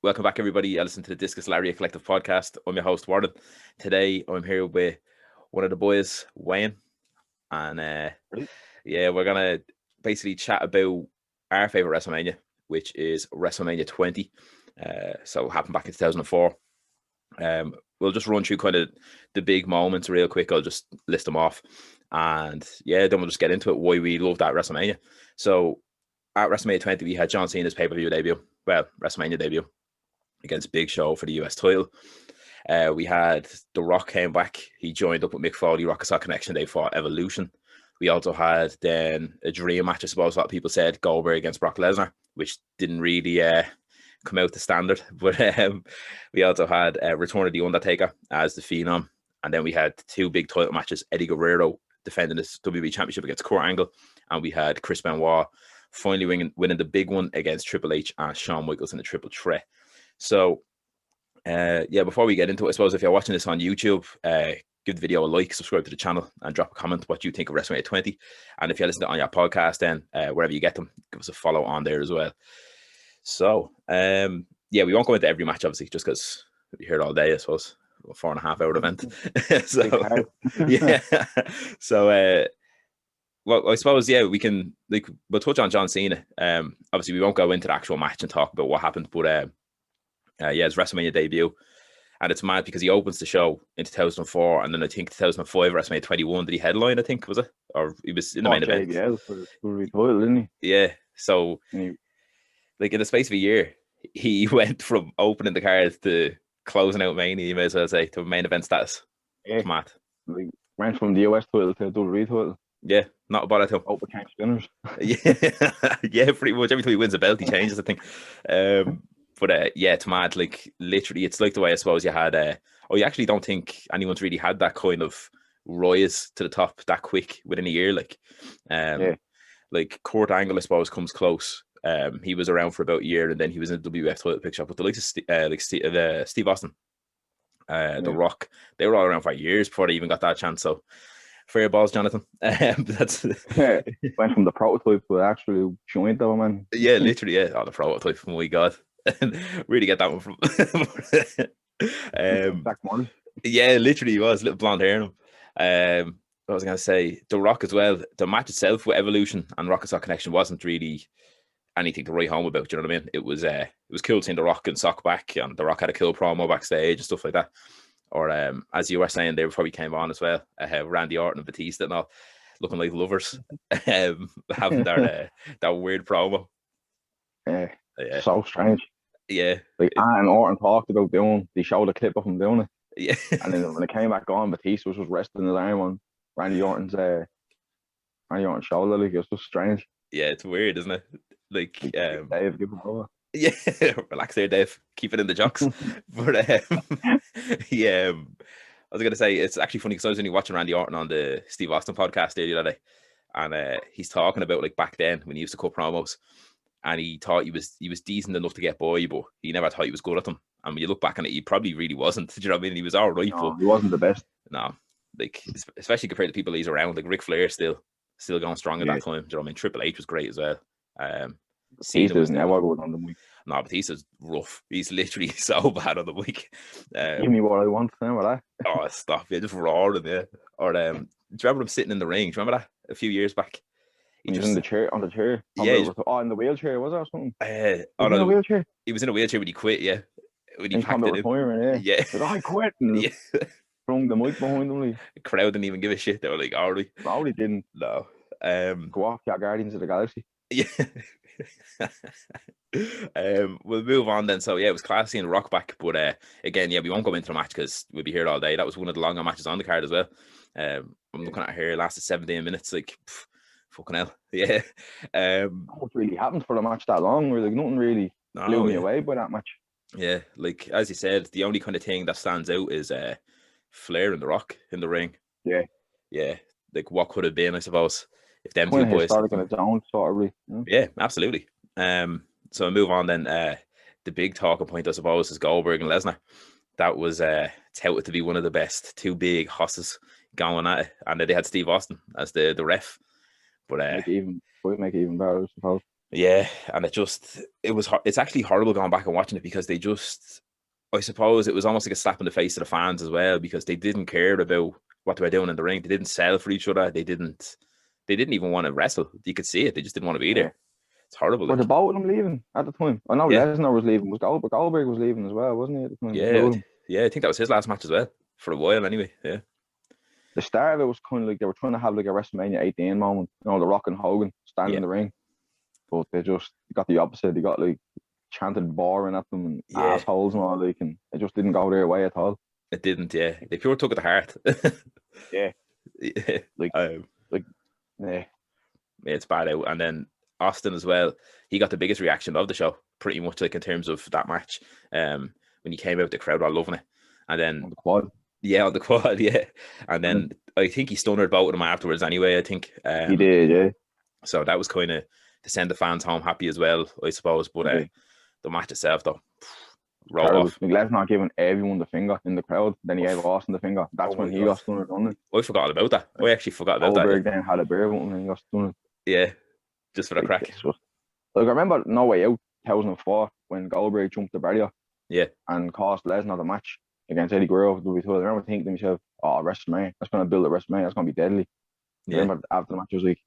Welcome back, everybody. You listen to the Discus Lariat Collective podcast. I'm your host, Warren. Today, I'm here with one of the boys, Wayne. And we're going to basically chat about our favourite WrestleMania, which is WrestleMania 20. So it happened back in 2004. We'll just run through kind of the big moments real quick. I'll just list them off. And then we'll just get into it, why we love that WrestleMania. So at WrestleMania 20, we had John Cena's pay-per-view debut. Well, WrestleMania debut against Big Show for the US title. We had The Rock came back. He joined up with Mick Foley, Rock Sock Connection. They fought Evolution. We also had then a dream match, I suppose a lot of people said, Goldberg against Brock Lesnar, which didn't really come out to standard. But we also had Return of the Undertaker as the Phenom. And then we had two big title matches, Eddie Guerrero defending his WWE Championship against Kurt Angle. And we had Chris Benoit finally winning the big one against Triple H and Shawn Michaels in the triple threat. So, before we get into it, I suppose if you're watching this on YouTube, give the video a like, subscribe to the channel, and drop a comment what you think of WrestleMania 20. And if you're listening on your podcast, then wherever you get them, give us a follow on there as well. So, we won't go into every match, obviously, just because we'll be here all day, I suppose. A 4.5 hour event. So, well, I suppose, we can, we'll touch on John Cena. Obviously, we won't go into the actual match and talk about what happened, but his WrestleMania debut. And it's mad because he opens the show in 2004, and then I think 2005, WrestleMania 21, did he headline, I think, was it? Or he was in the main event. Yeah, for the title, didn't he? Yeah, so, in the space of a year, he went from opening the card to closing out Mania, you may as well say, to main event status. Yeah. It's mad. Like, went from the US title to the WWE title. Yeah, not a bad at all. Overcame spinners. yeah, pretty much. Every time he wins a belt, he changes, I think. But it's mad. Like, literally, it's like the way I suppose you had. You actually don't think anyone's really had that kind of rise to the top that quick within a year. Like, like Kurt Angle, I suppose, comes close. He was around for about a year, and then he was in the WF title picture. But the likes of Steve Austin, The Rock, they were all around for years before they even got that chance. So, fair balls, Jonathan. That's went from the prototype to actually joint, though, man. Yeah, literally, yeah. Oh, the prototype. Oh my God. Really get that one from Jack Morris. Yeah, literally, he was little blonde hair in him. I was gonna say The Rock as well. The match itself with Evolution and Rock Sock Connection wasn't really anything to write home about. Do you know what I mean? It was cool seeing The Rock and Sock back, and The Rock had a cool promo backstage and stuff like that. Or as you were saying there before we came on as well, Randy Orton and Batista and all looking like lovers, having that weird promo. Yeah. So strange. Yeah. Like, and Orton talked about they showed a clip of him doing it. Yeah. And then when it came back on, Batista was resting his arm on Randy Orton's shoulder. Like, it's just strange. Yeah, it's weird, isn't it? Like, Dave, give him over. Yeah, relax there, Dave. Keep it in the jocks. But I was gonna say, it's actually funny because I was only watching Randy Orton on the Steve Austin podcast the other day, and he's talking about like back then when he used to cut promos. And he thought he was decent enough to get by, but he never thought he was good at them. And when you look back on it, he probably really wasn't. Do you know what I mean? He was all right, no, but he wasn't the best. No, like especially compared to people he's around, like Ric Flair still going strong at that time. Do you know what I mean? Triple H was great as well. Batista's never good on the mic. No, Batista's rough. He's literally so bad on the mic. Give me what I want. Remember that? Oh, stop! Yeah, just roaring, yeah. Or do you remember him sitting in the ring? Do you remember that a few years back? He was on the chair. In the wheelchair, was it or something? In a wheelchair? He was in a wheelchair when he quit, yeah. When he packed it in. Yeah. But I quit. And thrown the mic behind him. Like. The crowd didn't even give a shit. They were like, all right. No, they didn't. No. Go off, your Guardians of the Galaxy. Yeah. We'll move on then. So, it was classy and Rock back. But again, we won't go into the match because we'll be here all day. That was one of the longer matches on the card as well. I'm looking at here, lasted 17 minutes. Like, fucking hell. Yeah. What really happened for the match that long? Like, nothing really blew me away by that match. Yeah, like as you said, the only kind of thing that stands out is Flair and The Rock in the ring. Yeah. Yeah. Like what could have been, I suppose, if them two boys. Started in its own sort of. Yeah, absolutely. So I move on then. The big talking point, I suppose, is Goldberg and Lesnar. That was touted to be one of the best two big hosses going at it, and they had Steve Austin as the ref. But make it even better, I suppose. Yeah, and it's actually horrible going back and watching it because they just, I suppose it was almost like a slap in the face to the fans as well because they didn't care about what they were doing in the ring. They didn't sell for each other. They didn't even want to wrestle. You could see it. They just didn't want to be Yeah. there. It's horrible. Were the Like, both of them leaving at the time? I know yeah, Lesnar was leaving. Was Goldberg was leaving as well, wasn't he, at the time? yeah, Two of them. yeah. I think that was his last match as well for a while, anyway. Yeah, The start of it was kind of like they were trying to have like a WrestleMania 18 moment. You know, The Rock and Hogan standing yeah, in the ring, but they just got the opposite. They got like chanted boring at them and yeah. assholes and all, like, and it just didn't go their way at all. It didn't. Yeah, they pure took it to heart. Yeah, Yeah. like, Um, like, yeah, yeah, it's bad out. And then Austin as well. He got the biggest reaction of the show, pretty much like in terms of that match. When he came out, the crowd were loving it. And then on the quad. yeah, on the quad, yeah. And then I think he stunned both of them afterwards anyway, I think. He did, yeah. So that was kind of to send the fans home happy as well, I suppose. But Yeah. the match itself, though, roll Terrible. off. Like, Lesnar giving everyone the finger in the crowd. Then he gave Austin the finger. That's Oh when my he God. got stunned on it. I forgot about that. I actually forgot about Goldberg that. then had a beer with him and he got stunned. Yeah, just for the Like, crack. this was, like, I remember No Way Out 2004 when Goldberg jumped the barrier Yeah, and cost Lesnar the match against Eddie Guerrero for WWE. I remember thinking to myself, oh, WrestleMania, that's going to build a WrestleMania, that's going to be deadly. I yeah. remember after the match, I was like,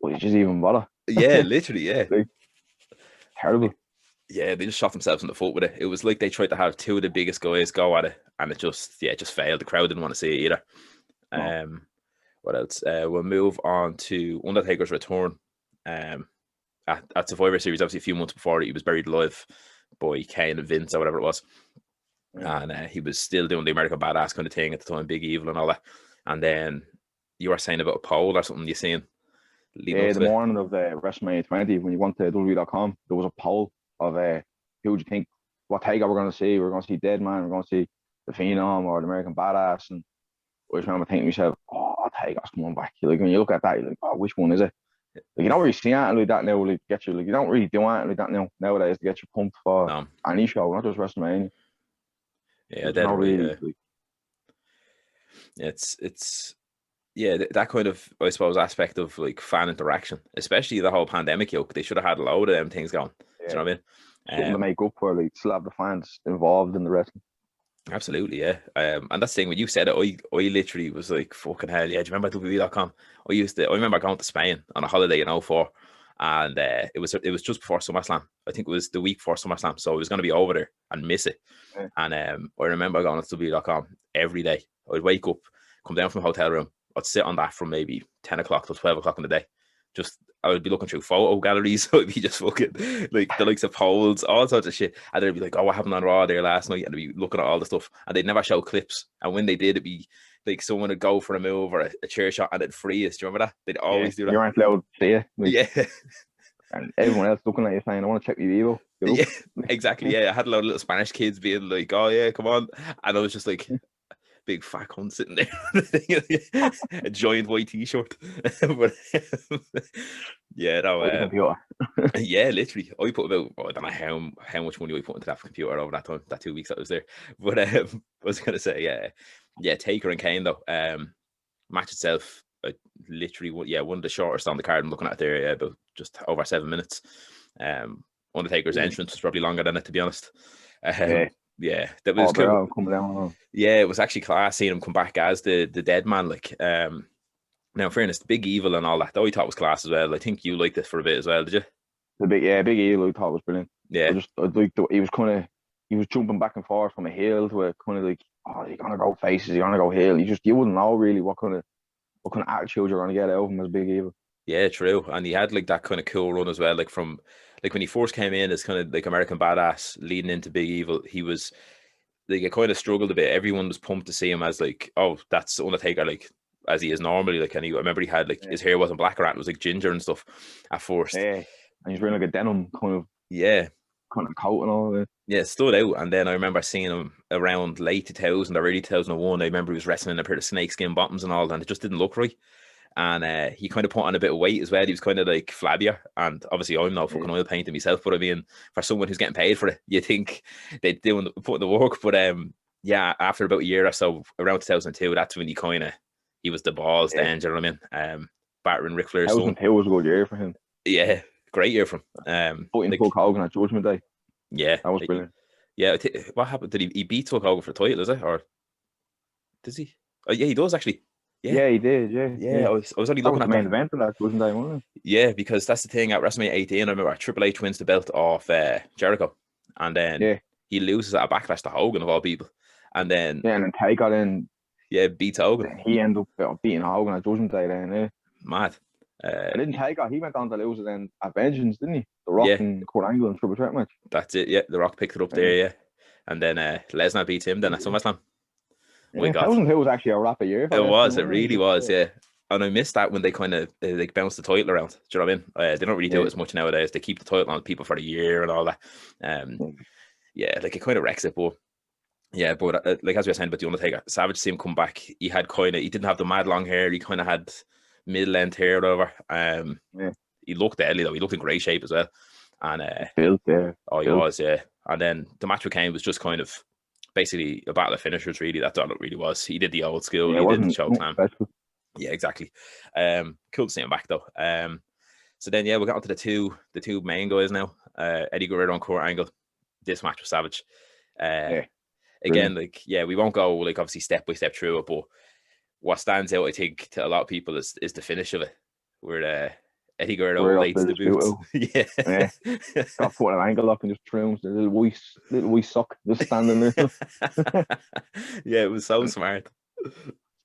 well, you just even bother? Yeah, literally, yeah. Like, terrible. Yeah, they just shot themselves in the foot with it. It was like they tried to have two of the biggest guys go at it, and it just failed. The crowd didn't want to see it either. No. What else? We'll move on to Undertaker's return. At Survivor Series, obviously a few months before he was buried alive by Kane and Vince or whatever it was, and he was still doing the American Badass kind of thing at the time, Big Evil and all that. And then you were saying about a poll or something you seen. Yeah, the morning of WrestleMania 20, when you went to WWE.com, there was a poll of who do you think, what Taker we're going to see? We're going to see Deadman, we're going to see the Phenom or the American Badass. And I just remember thinking to myself, oh, Taker's coming back. Like, when you look at that, you're like, oh, which one is it? Like, you don't really see anything like that now. Like, get you, like, you don't really do anything like that nowadays to get you pumped for any show, not just WrestleMania. Yeah, that's not really. Like, it's yeah, that kind of, I suppose, aspect of like fan interaction, especially the whole pandemic yoke. They should have had a load of them things going. Yeah. Do you know what I mean? Something to make up for, like, still have the fans involved in the wrestling. Absolutely, yeah. And that's the thing, when you said it, I literally was like, fucking hell, yeah. Do you remember WWE.com? I remember going to Spain on a holiday in 04, and it was just before SummerSlam. I think it was the week before SummerSlam, so I was going to be over there and miss it. Yeah. And I remember going to WWE.com every day. I'd wake up, come down from the hotel room, I'd sit on that from maybe 10 o'clock till 12 o'clock in the day. Just, I would be looking through photo galleries. I'd be just fucking like the likes of polls, all sorts of shit. And they'd be like, oh, what happened on Raw there last night? And they'd be looking at all the stuff. And they'd never show clips. And when they did, it'd be like someone would go for a move or a chair shot and it'd freeze. Do you remember that? They'd always do that. You weren't allowed to see it. Like, yeah. And everyone else looking at you saying, I want to check your Evo. Yeah, exactly. Yeah, I had a lot of little Spanish kids being like, oh, yeah, come on. And I was just like, big fat cunt sitting there, a giant white t-shirt. But yeah, no, yeah, literally. I put about, I don't know how much money I put into that computer over that time, that 2 weeks that I was there. But I was gonna say, yeah, Taker and Kane though. Match itself, literally, one of the shortest on the card. I'm looking at it there, about just over 7 minutes. Undertaker's entrance was probably longer than it, to be honest. Yeah, that was cool. Coming down. Yeah, it was actually class seeing him come back as the dead man. Like, now in fairness, the Big Evil and all that, though, I thought was class as well. I think you liked it for a bit as well, did you? The Big Evil, I thought was brilliant. Yeah, I liked he was jumping back and forth from a heel to a kind of like, oh, you're gonna go faces, you're gonna go heel. You wouldn't know really what kind of attitude you're gonna get out of him as Big Evil. Yeah, true. And he had like that kind of cool run as well, like from like when he first came in as kind of like American Badass leading into Big Evil, he was like, it kind of struggled a bit. Everyone was pumped to see him as like, oh, that's Undertaker, like as he is normally. Like, and I remember he had like his hair wasn't black or anything, it was like ginger and stuff at first. Yeah, and he's wearing like a denim kind of coat and all that. Yeah, it stood out. And then I remember seeing him around late 2000 or early 2001. I remember he was wrestling in a pair of snakeskin bottoms and all, and it just didn't look right. And he kind of put on a bit of weight as well. He was kind of like flabbier, and obviously I'm no fucking oil painting myself, but I mean, for someone who's getting paid for it, you think they're putting the work. But yeah, after about a year or so, around 2002, that's when he was the balls then. Do you know what I mean? Battering Ric Flair's son. 2002 was a good year for him. Yeah, great year from Fighting Hulk Hogan at Judgment Day. Yeah, that was brilliant. Yeah, what happened? Did he beat Hulk Hogan for the title? Is it, or does he? Oh yeah, he does actually. Yeah, he did. Yeah. I was only that looking was at the main event for that Judgment Day, wasn't it? Yeah, because that's the thing at WrestleMania 18. I remember Triple H wins the belt off Jericho, and then he loses at a Backlash to Hogan of all people, and then and then Taker then beats Hogan. He ended up beating Hogan at Judgment Day then. Mad. And didn't Taker? He went on to lose it then at Vengeance, didn't he? The Rock and Kurt Angle in Triple Threat match. That's it. Yeah, The Rock picked it up there. Yeah, and then Lesnar beats him then at SummerSlam. Yeah, 2002 was actually a rapid year. It was. It really was. Yeah. And I missed that when they kind of like bounce the title around. Do you know what I mean? They don't really do it as much nowadays. They keep the title on people for a year and all that. Yeah, like it kind of wrecks it. But yeah, but like as we were saying about the Undertaker, Savage see him come back. He didn't have the mad long hair. He kind of had middle-length hair or whatever. He looked deadly though. He looked in great shape as well. And built there. Oh, he was, yeah. And then the match with Kane was just kind of basically a battle of finishers. Really, that's all it really was. He did the old school. He did the chokeslam. Yeah, exactly. Cool to see him back though. So then we got onto the two main guys now. Eddie Guerrero and Kurt Angle. This match was savage. Again, like we won't go like obviously step by step through it, but what stands out I think to a lot of people is the finish of it, where Eddie Guerrero lays the boots. Got put an angle up and just trims the little wee sock just standing there. Yeah, it was so smart.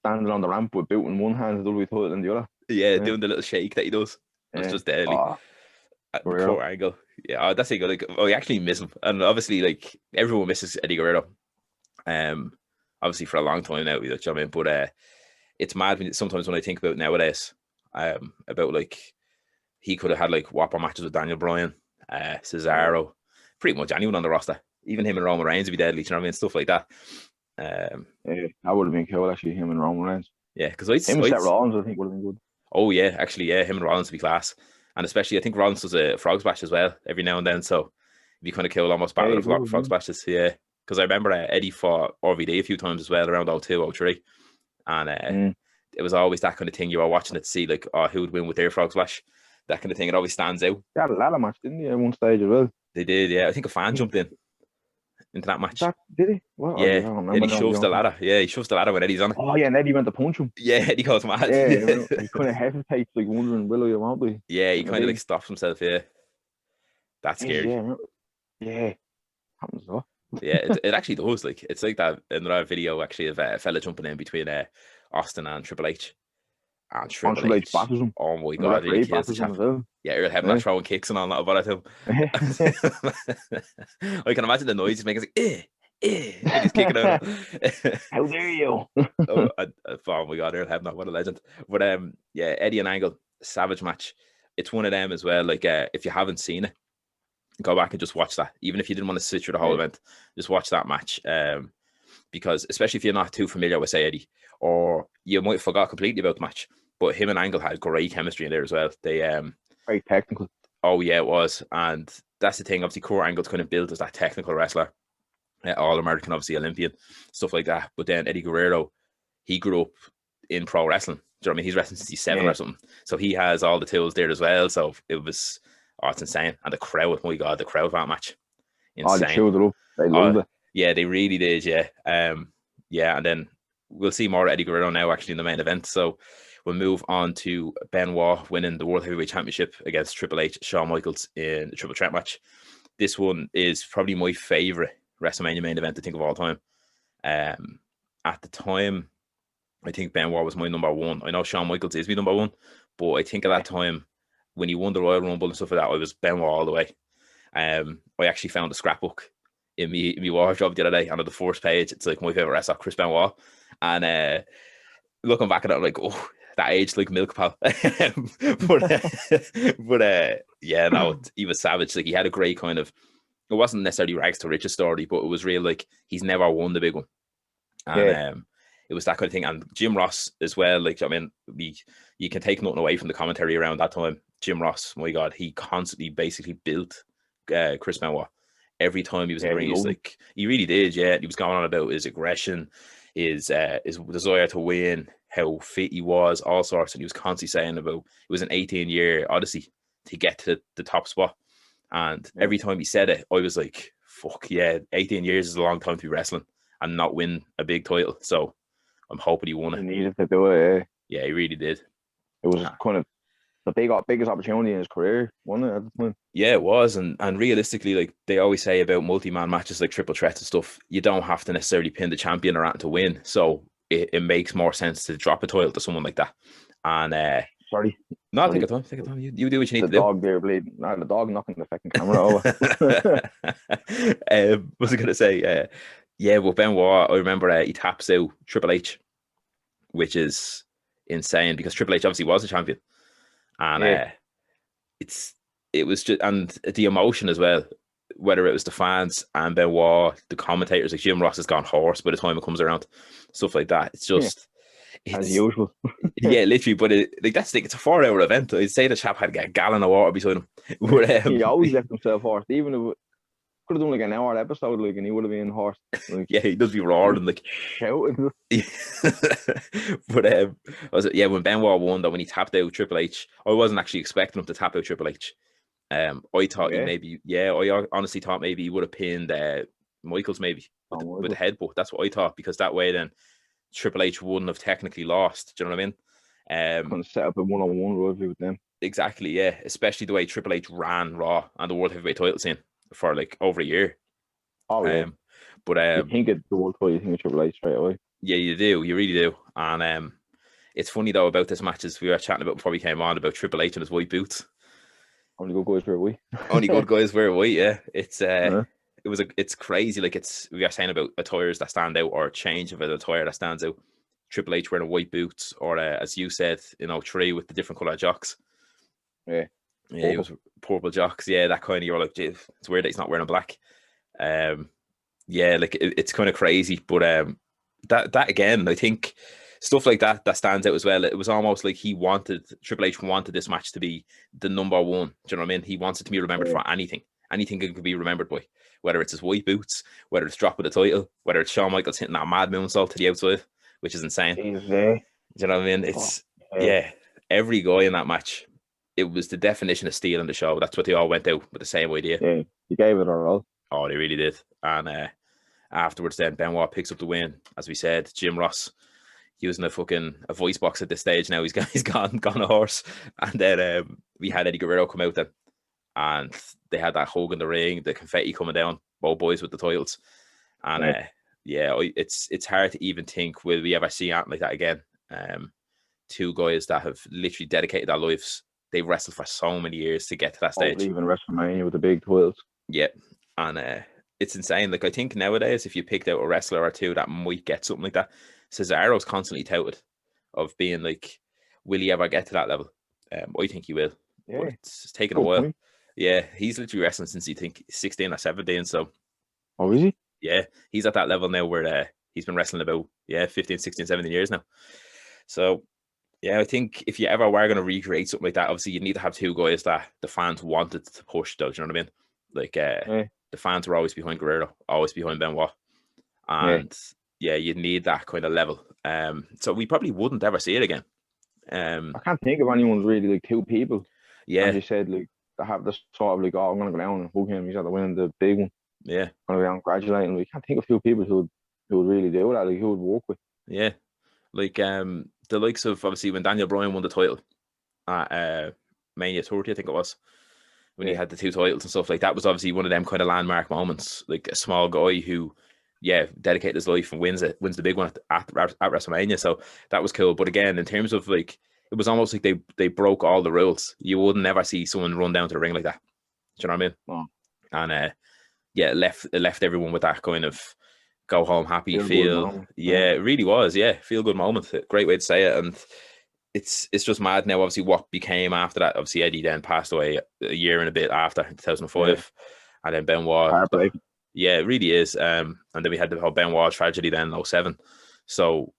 Standing on the ramp with boot in one hand, the title in the other. Yeah, doing the little shake that he does. That's just deadly. Kurt Angle. Yeah, that's a good. Like, I actually miss him, and obviously, like everyone misses Eddie Guerrero. Obviously for a long time now, you know what I mean? But it's mad sometimes when I think about nowadays, about like he could have had like whopper matches with Daniel Bryan, Cesaro, pretty much anyone on the roster. Even him and Roman Reigns would be deadly, you know what I mean? Stuff like that. That would have been cool actually, him and Roman Reigns. Yeah, because him and Seth Rollins I think would have been good. Oh yeah, actually, yeah, him and Rollins would be class. And especially I think Rollins does a frog splash as well every now and then, so it'd be kind of cool, almost battle of frog splashes. Yeah, because I remember Eddie fought RVD a few times as well around 02, 03, and it was always that kind of thing. You were watching it to see like who would win with their frog splash, that kind of thing. It always stands out. They had a ladder match, didn't they, at one stage as well? They did, yeah. I think a fan jumped into that match. Did he? Well, yeah, he shoves the ladder. Yeah, he shoves the ladder when Eddie's on it. Oh yeah, and Eddie went to punch him. Yeah, Eddie goes mad. Yeah, he kind of hesitates, like wondering, will he or won't he? Yeah, he kind of like stops himself. Yeah, that's scary. Yeah, happens though. Yeah, it actually does. Like it's like that another video actually of a fella jumping in between Austin and Triple H. And Triple H batters him. Oh my god, he kills the chap. Yeah, Earl Hebner throwing kicks and all that about him. I can imagine the noise he's making. Like, and he's kicking out. How dare you? Oh my god, Earl Hebner, what a legend. But Eddie and Angle, savage match. It's one of them as well. Like if you haven't seen it, go back and just watch that. Even if you didn't want to sit through the whole event, just watch that match. Because especially if you're not too familiar with, say, Eddie, or you might have forgot completely about the match, but him and Angle had great chemistry in there as well. They very technical. Oh yeah, it was, and that's the thing. Obviously, Kurt Angle's kind of built as that technical wrestler, All-American, obviously Olympian, stuff like that. But then Eddie Guerrero, he grew up in pro wrestling. Do you know what I mean? He's wrestling since he's 7 or something, so he has all the tools there as well. So it was, it's insane. And the crowd, my god, the crowd for that match, insane. They showed it up. They loved it. Yeah, they really did. Yeah, and then we'll see more Eddie Guerrero now actually in the main event. So we'll move on to Benoit winning the World Heavyweight Championship against Triple H, Shawn Michaels in the Triple Threat match. This one is probably my favorite WrestleMania main event I think of all time. At the time, I think Benoit was my number one. I know Shawn Michaels is my number one, but I think at that time when he won the Royal Rumble and stuff like that, I was Benoit all the way. I actually found a scrapbook in me wardrobe the other day, and on the first page, it's like my favorite wrestler, Chris Benoit. And looking back at it, I'm like, oh, that aged like milk, pal. but yeah, no, he was savage. Like he had a great kind of, it wasn't necessarily rags to riches story, but it was real. Like he's never won the big one, and it was that kind of thing. And Jim Ross as well. Like I mean, you can take nothing away from the commentary around that time. Jim Ross, my god, he constantly basically built Chris Benoit. Every time he was in the ring, like he really did. Yeah, he was going on about his aggression, his desire to win, how fit he was, all sorts. And he was constantly saying about it was an 18-year odyssey to get to the top spot. And every time he said it, I was like, fuck yeah, 18 years is a long time to be wrestling and not win a big title. So I'm hoping he won it. He needed to do it. Yeah, he really did. It was kind of the biggest opportunity in his career, wasn't it, at the time? Yeah, it was. And realistically, like they always say about multi-man matches like triple threats and stuff, you don't have to necessarily pin the champion or anything to win. So it makes more sense to drop a title to someone like that. And Sorry. No, take your time. Take your time. You do what you need to do. The dog there bleeding. No, the dog knocking the fucking camera over. Was I going to say? Yeah, well, Benoit, I remember he taps out Triple H, which is insane because Triple H obviously was a champion, and it was just, and the emotion as well. Whether it was the fans and Benoit, the commentators, like Jim Ross has gone hoarse by the time it comes around, stuff like that. It's just as usual. Yeah, literally. But that's it's a 4-hour event. I'd say the chap had to get a gallon of water beside him. But, he always left himself hoarse, even if could have done like an hour episode, like, and he would have been hoarse. Like, yeah, he does be roaring, like shouting. But when Benoit won, though, when he tapped out Triple H, I wasn't actually expecting him to tap out Triple H. I thought I honestly thought maybe he would have pinned Michaels maybe with the headbutt. That's what I thought, because that way then Triple H wouldn't have technically lost. Do you know what I mean? Kind of set up a one-on-one rivalry with them. Exactly, yeah. Especially the way Triple H ran Raw and the World Heavyweight title scene for like over a year. Oh yeah. But you think it's the World title, you think of Triple H straight away. Yeah, you do. You really do. And it's funny though about this match, as we were chatting about before we came on, about Triple H and his white boots. Only good guys wear white. Only good guys wear white. Yeah, it's it's crazy. Like we are saying about attires that stand out, or change of an attire that stands out. Triple H wearing white boots, or as you said, Tree with the different color jocks. Yeah, it was purple jocks. Yeah, that kind of, you're like, it's weird that he's not wearing black. Yeah, like it's kind of crazy, but that again, I think stuff like that stands out as well. It was almost like Triple H wanted this match to be the number one. Do you know what I mean? He wants it to be remembered for anything it could be remembered by, whether it's his white boots, whether it's dropping the title, whether it's Shawn Michaels hitting that mad moonsault to the outside, which is insane. Do you know what I mean? It's every guy in that match, it was the definition of stealing the show. That's what they all went out with, the same idea. Yeah, he gave it all. Oh, they really did. And afterwards, then Benoit picks up the win. As we said, Jim Ross using a voice box at this stage now. He's gone a horse. And then we had Eddie Guerrero come out then, and they had that hug in the ring, the confetti coming down, both boys with the titles. And it's hard to even think, will we ever see anything like that again? Two guys that have literally dedicated their lives. They've wrestled for so many years to get to that stage. Even WrestleMania with the big titles. Yeah, and it's insane. Like, I think nowadays, if you picked out a wrestler or two that might get something like that, Cesaro's constantly touted of being like, will he ever get to that level? I think he will. Yeah, but it's taken a while. Yeah, he's literally wrestling since 16 or 17. So, oh, is he? Yeah, he's at that level now where he's been wrestling about 15, 16, 17 years now. So, yeah, I think if you ever were going to recreate something like that, obviously you need to have two guys that the fans wanted to push, though. Do you know what I mean? Like, the fans were always behind Guerrero, always behind Benoit. And you'd need that kind of level. So we probably wouldn't ever see it again. I can't think of anyone really, like, two people. Yeah. As you said, like, they have this sort of like, oh, I'm going to go down and hug him. He's at the win the big one. Yeah. I'm going to go down and congratulate him. We can't think of two people who would really do that, like, who would work with. Yeah. Like, the likes of, obviously, when Daniel Bryan won the title at Mania 30, I think it was, when he had the two titles and stuff, like, that was obviously one of them kind of landmark moments. Like, a small guy who, dedicated his life and wins the big one at WrestleMania. So that was cool. But again, in terms of, like, it was almost like they broke all the rules. You would never see someone run down to the ring like that. Do you know what I mean? Oh. And it left everyone with that kind of go home happy feel. Yeah, it really was. Yeah, feel good moment. Great way to say it. And it's just mad now. Obviously, what became after that. Obviously, Eddie then passed away a year and a bit after, in 2005, and then Benoit. Heartbreaking. Yeah, it really is. And then we had the whole Benoit tragedy then in 07. So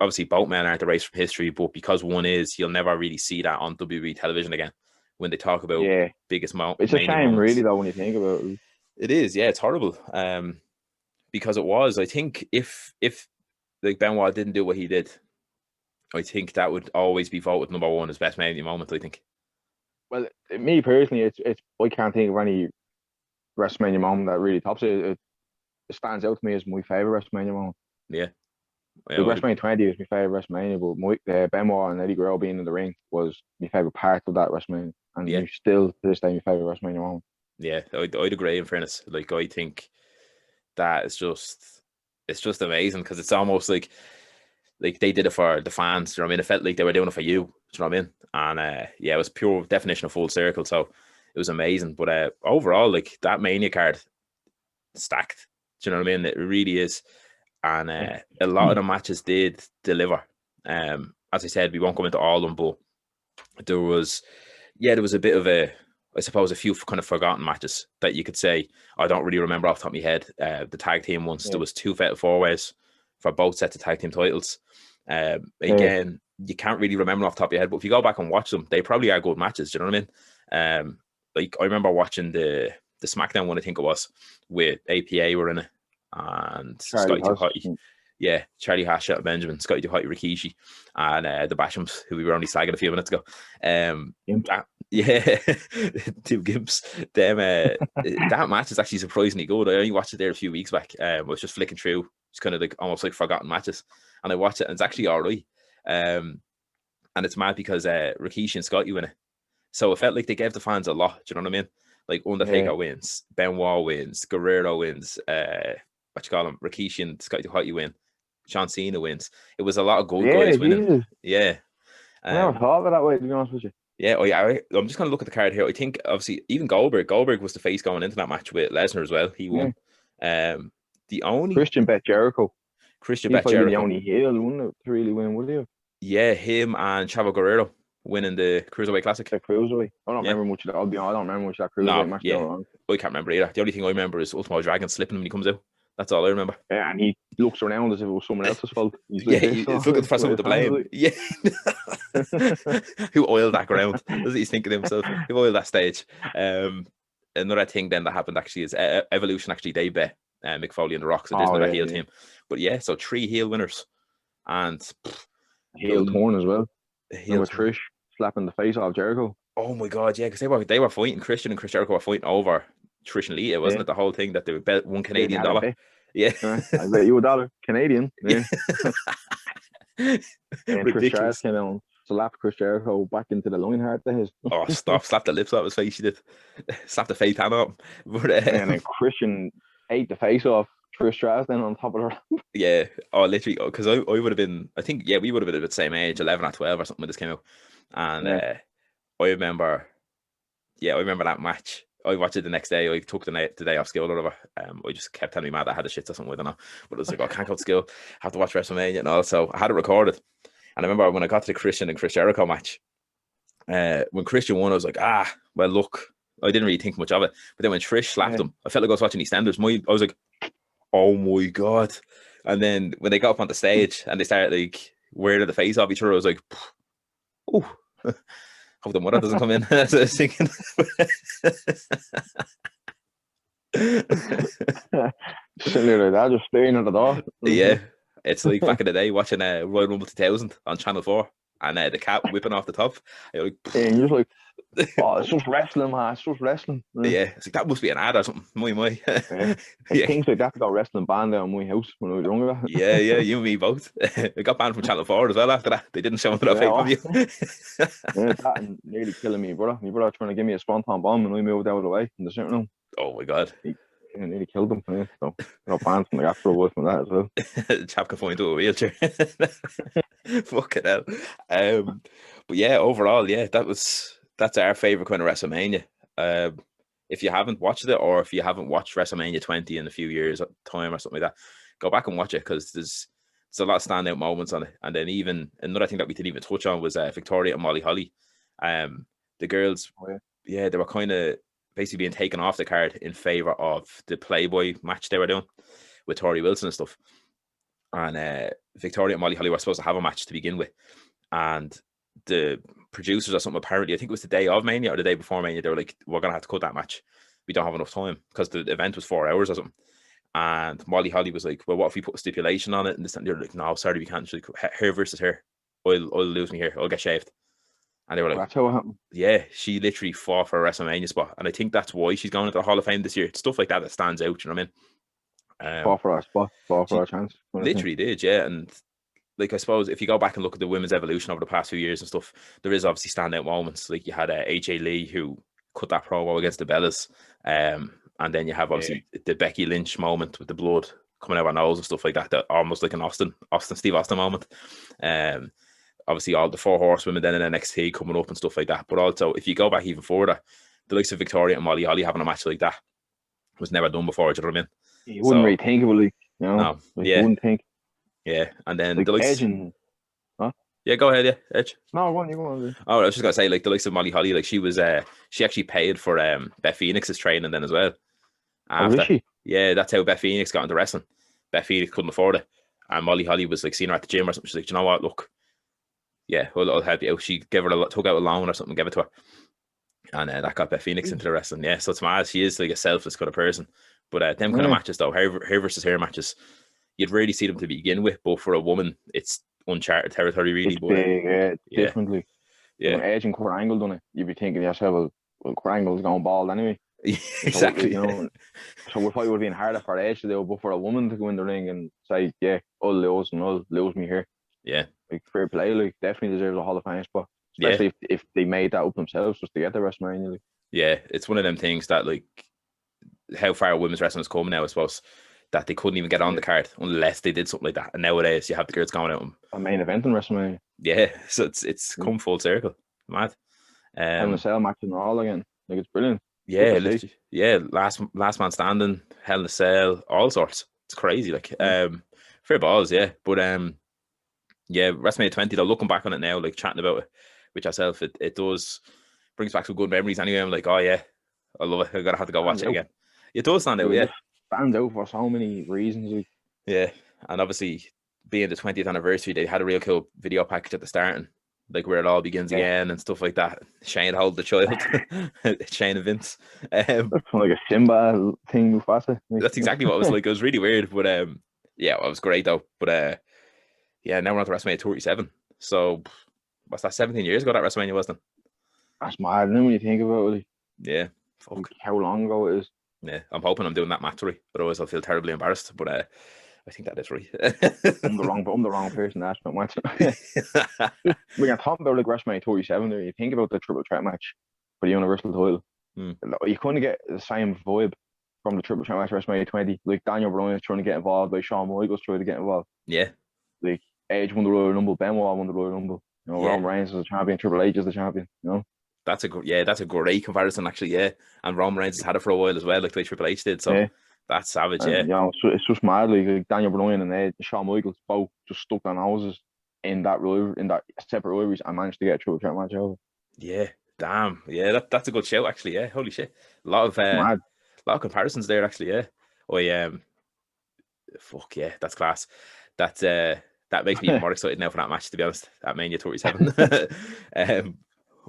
obviously both men aren't erased from history, but because one is, you'll never really see that on WWE television again when they talk about biggest moment. It's a shame, moments. Really, though, when you think about it. It is, yeah, it's horrible. Because it was. I think if like Benoit didn't do what he did, I think that would always be voted number one as best Mania moment, I think. Well, me personally, it's I can't think of any WrestleMania moment that really tops it. It stands out to me as my favorite WrestleMania moment. Yeah, yeah, Like WrestleMania 20 is my favorite WrestleMania, but Benoit and Eddie Guerrero being in the ring was my favorite part of that WrestleMania, and yeah, still to this day my favorite WrestleMania moment. yeah. I'd agree. In fairness, like I think that is it's just amazing because it's almost like they did it for the fans. You know what I mean? It felt like they were doing it for you. Do you know what I mean? And yeah, it was pure definition of full circle. So it was amazing. But overall, like that Mania card stacked. Do you know what I mean? It really is. And a lot of the matches did deliver. As I said, we won't go into all of them, but there was a bit of I suppose a few kind of forgotten matches that you could say I don't really remember off the top of my head. The tag team ones, there was 2 fatal 4-ways for both sets of tag team titles. Again, you can't really remember off the top of your head, but if you go back and watch them, they probably are good matches. Do you know what I mean? Like I remember watching the SmackDown one, I think it was, with APA were in it, and Scotty Duhati. Yeah, Charlie Hash, Benjamin, Scotty Duhati, Rikishi, and the Bashams, who we were only slagging a few minutes ago. Yeah, two Gimps. That match is actually surprisingly good. I only watched it there a few weeks back. I was just flicking through, it's kind of like almost like forgotten matches, and I watched it, and it's actually all right. And it's mad because Rikishi and Scotty win it, so it felt like they gave the fans a lot. Do you know what I mean? Like Undertaker wins, Benoit wins, Guerrero wins, what you call him, Rikishi and Scotty Duhati win, John Cena wins. It was a lot of good guys winning. Yeah. I never thought of it that way, to be honest with you. Yeah, I'm just going to look at the card here. I think, obviously, even Goldberg was the face going into that match with Lesnar as well. He won. The only... Christian bet Jericho. He'd bet Jericho. The only heel, wouldn't it, to really win, would he? Yeah, him and Chavo Guerrero winning the Cruiserweight Classic. The Cruiserweight. I don't remember much of that. I don't remember much of that Cruiserweight match. I can't remember either. The only thing I remember is Ultimo Dragon slipping when he comes out. That's all I remember. Yeah, and he looks around as if it was someone else's fault. He's looking for someone to blame. Yeah. Who oiled that ground? Does he think of himself? Who oiled that stage? Another thing then that happened actually is Evolution actually they bet Mick Foley and The Rock, so there's another heel team. But yeah, so 3 heel winners. And heel torn as well. With Trish slapping the face off Jericho. Oh my god, yeah, because they were fighting. Christian and Chris Jericho were fighting over Trish and Lita, wasn't it? The whole thing that they would bet $1 Canadian. Yeah. I bet you $1 Canadian. Yeah. And Chris Jericho came out and slapped Chris Jericho back into the Lionheart of his. Oh, stop. Slap the lips off his face, she did. Slap the fake hand up. But, and then Christian ate the face off Trish Stratus then on top of her. Yeah. Oh, literally. Because I would have been, I think, yeah, we would have been at the same age, 11 or 12 or something when this came out. And I remember that match. I watched it the next day. I took the day off school or whatever. I just kept telling me mad I had the shits or something. I don't know. But I was like, I can't go to school. I have to watch WrestleMania and all. So I had it recorded. And I remember when I got to the Christian and Chris Jericho match, when Christian won, I was like, well, look, I didn't really think much of it. But then when Trish slapped him, I felt like I was watching EastEnders. I was like, oh my God. And then when they got up on the stage and they started like wearing the face off each other, I was like, oh. Hope the mother doesn't come in. That's what I was thinking. Sitting there like that, just staring at the door. Yeah, it's like back in the day watching Royal Rumble 2000 on Channel 4 and the cat whipping off the top. You're like, and you're just like, oh, it's just wrestling, man. It's just wrestling. Yeah, it's like that must be an ad or something. My. Yeah. Things like that got wrestling banned out of my house when I was younger. Yeah, you and me both. It got banned from Channel 4 as well after that. They didn't show them on pay-per-view. That and nearly killing me brother. My brother trying to give me a spontan bomb and I moved out of the way in the sitting room. Oh my God. He nearly killed him. Yeah, so got banned from the after a while from that as well. The chap can fall into a wheelchair. Fucking hell. But yeah, overall, yeah, that's our favorite kind of WrestleMania. If you haven't watched it, or if you haven't watched WrestleMania 20 in a few years time or something like that, go back and watch it because there's a lot of standout moments on it. And then even another thing that we didn't even touch on was Victoria and Molly Holly. The girls, they were kind of basically being taken off the card in favor of the Playboy match they were doing with Tori Wilson and stuff. And Victoria and Molly Holly were supposed to have a match to begin with, and the producers or something, apparently I think it was the day of Mania or the day before Mania, they were like, we're gonna have to cut that match, we don't have enough time, because the event was 4 hours or something. And Molly Holly was like, well, what if we put a stipulation on it? And they're like, no, sorry, we can't. She's like, her versus her, I'll lose me here, I'll get shaved. And they were like, that's how it happened. yeah, she literally fought for a WrestleMania spot. And I think that's why she's going into the Hall of Fame this year. It's stuff like that stands out, you know what I mean? Fought for our spot, fought for She our chance. literally did, yeah. And like, I suppose if you go back and look at the women's evolution over the past few years and stuff, there is obviously standout moments. Like you had AJ Lee who cut that promo against the Bellas. And then you have obviously the Becky Lynch moment with the blood coming out of her nose and stuff like that. That almost like an Steve Austin moment. Obviously all the 4 horsewomen then in NXT coming up and stuff like that. But also if you go back even further, the likes of Victoria and Molly Holly having a match like that was never done before. Do you know what I mean? You wouldn't really think of it, like, you know. No, like, yeah. You wouldn't think. Yeah, and then like the likes. Edge and... Huh? Yeah, go ahead, yeah, Edge. No, go on, you go on. Oh, I was just gonna say, like the likes of Molly Holly, like she was, she actually paid for Beth Phoenix's training then as well. After. Oh, did she? Yeah, that's how Beth Phoenix got into wrestling. Beth Phoenix couldn't afford it, and Molly Holly was like seeing her at the gym or something. She's like, you know what? Look, yeah, I'll help you out. She gave her took out a loan or something, gave it to her, and that got Beth Phoenix into the wrestling. Yeah, so it's mad. She is like a selfless kind of person. But them kind of matches though, her versus her matches, you'd really see them to begin with. But for a woman, it's uncharted territory, really. It's big, yeah, differently. Yeah, when Edge and Kurt Angle done it, you'd be thinking to yourself, well, Kurt Angle's going bald anyway. Exactly. So, you know, so it probably would have been harder for Edge to do, but for a woman to go in the ring and say, yeah, I'll lose and I'll lose me here. Yeah. Like, fair play, like, definitely deserves a Hall of Fame spot. Especially if they made that up themselves just to get the WrestleMania. Like. Yeah, it's one of them things that, like, how far women's wrestling has come now, I suppose, that they couldn't even get on the card unless they did something like that. And nowadays, you have the girls going out. A main event in WrestleMania. Yeah, so it's come full circle. Mad. Hell in a Cell match and all again. Like, it's brilliant. Yeah, yeah. Last man standing, Hell in a Cell, all sorts. It's crazy. Like, fair balls, yeah. But yeah, WrestleMania 20. Though, looking back on it now, like chatting about it with yourself, it does brings back some good memories. Anyway, I'm like, oh yeah, I love it. I gotta have to go watch it again. It does stand out, yeah. Stands out for so many reasons. Like. Yeah, and obviously being the 20th anniversary, they had a real cool video package at the starting, like where it all begins again and stuff like that. Shane hold the child, Shane and Vince. That's like a Simba thing, Mufasa. That's exactly what it was like. It was really weird, but yeah, it was great though. But yeah, now we're on to WrestleMania 37. So what's that? 17 years ago that WrestleMania was then. That's mad, isn't it, when you think about it? Like, yeah, fuck. How long ago it is. Yeah, I'm hoping I'm doing that match right, but otherwise I'll feel terribly embarrassed. But I think that is right. I'm the wrong person to ask about match. When you're talking about like WrestleMania 37, there, you think about the triple threat match for the Universal title. You couldn't get the same vibe from the triple threat match WrestleMania 20. Like Daniel Bryan trying to get involved, like Shawn Michaels trying to get involved. Yeah. Like Edge won the Royal Rumble, Benoit won the Royal Rumble. You know, Roman Reigns is the champion, Triple H is the champion. You know. That's a great comparison actually, yeah. And Roman Reigns has had it for a while as well, like the way Triple H did. So that's savage, yeah. You know, so it's just mad, like Daniel Bryan and Shawn Michaels both just stuck their noses in that separate rivalries and managed to get a triple threat match over. Yeah, damn, yeah, that's a good show actually, yeah. Holy shit, a lot of comparisons there actually, yeah. Fuck yeah, that's class. That makes me even more excited now for that match, to be honest, at Mania 37.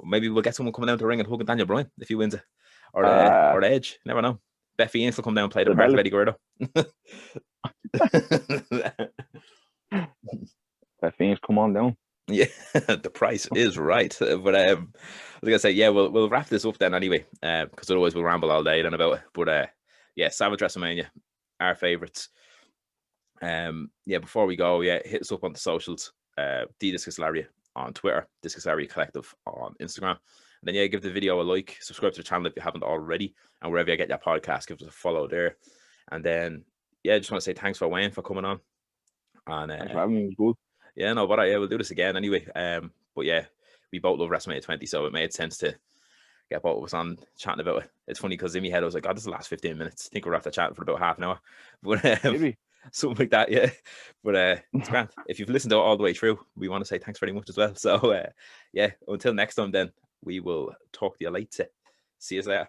Maybe we'll get someone coming down to the ring and hugging Daniel Bryan if he wins it. Or Edge. Never know. Beth Phoenix will come down and play the part of Eddie Guerrero. Beth Phoenix, come on down. Yeah, the price is right. But I was going to say, yeah, we'll wrap this up then anyway, because otherwise we'll ramble all day then about it. But yeah, Savage WrestleMania, our favourites. Yeah, before we go, hit us up on the socials. @DiscusLaria on Twitter, Discus Larry Collective on Instagram. And then give the video a like, subscribe to the channel if you haven't already, and wherever you get your podcast, give us a follow there. And then just want to say thanks for Wayne for coming on. And thanks for having me. It was good. Yeah, no, but we'll do this again anyway. But yeah, we both love WrestleMania 20, so it made sense to get both of us on chatting about it. It's funny because in my head I was like, God, this is the last 15 minutes. I think we're after chatting for about half an hour. But maybe. Something like that, yeah. But it's grand. If you've listened to it all the way through, we want to say thanks very much as well. So yeah, until next time then, we will talk to you later. See you later.